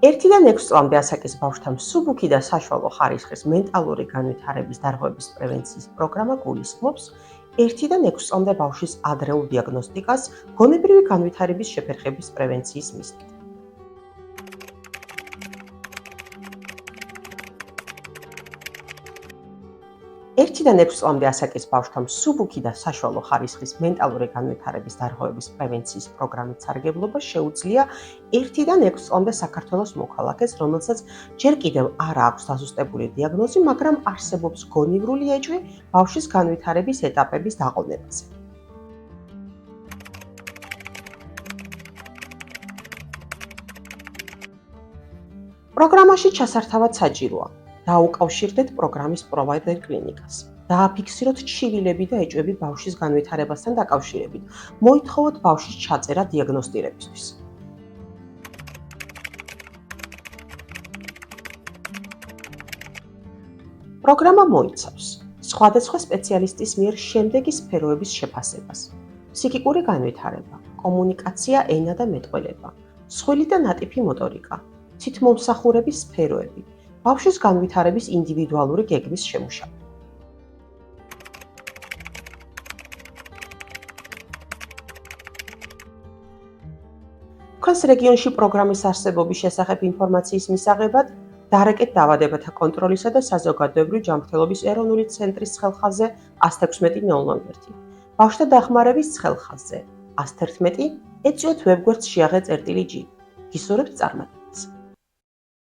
1-დან 6 წლამდე ასაკის ბავშვთა მსუბუქი და საშუალო ხარისხის მენტალური განვითარების დარღვევების პრევენციის პროგრამა გულისხმობს 1-დან 6 წლამდე ბავშვის ადრეულ დიაგნოსტიკას გონებრივი განვითარების შეფერხების პრევენციის მიზნით. 1-დან 6 წლამდე ასაკის ბავშვთა მსუბუქი და საშუალო ხარისხის მენტალური განვითარების დარღვევების პრევენციის პროგრამით სარგებლობა შეუძლია 1-დან 6 წლამდე საქართველოს მოქალაქეს, რომელსაც ჯერ კიდევ არ აქვს დაზუსტებული დიაგნოზი, მაგრამ არსებობს გონივრული ეჭვი ბავშვის განვითარების ეტაპების დაყოვნებაზე. პროგრამაში ჩასართავად საჭიროა დაუკავშირდეთ პროგრამის პროვაიდერ კლინიკას. დააფიქსიროთ ჩივილები და ეჭვები ბავშვის განვითარებასთან დაკავშირებით. მოითხოვოთ ბავშვის ჩაწერა დიაგნოსტირებისთვის. პროგრამა მოიცავს სხვადასხვა სპეციალისტის მიერ შემდეგი სფეროების შეფასებას: ფსიქიკური განვითარება, კომუნიკაცია, ენა და მეტყველება, სხვილი და ნატიფი მოტორიკა, თვითმომსახურების სფეროები, ბავშვის განვითარების ინდივიდუალური გეგმის შემუშავება. თქვენს რეგიონში პროგრამის არსებობის შესახებ ინფორმაციის მისაღებად დარეკეთ დაავადებათა კონტროლისა და საზოგადოებრივი ჯანმრთელობის ეროვნული ცენტრის ცხელხაზზე 116-001, ბავშვთა დახმარების ცხელხაზზე 111, ეწვიოთ ვებგვერდს შეაღე წერტილი G. გისურვებთ წარმატებას.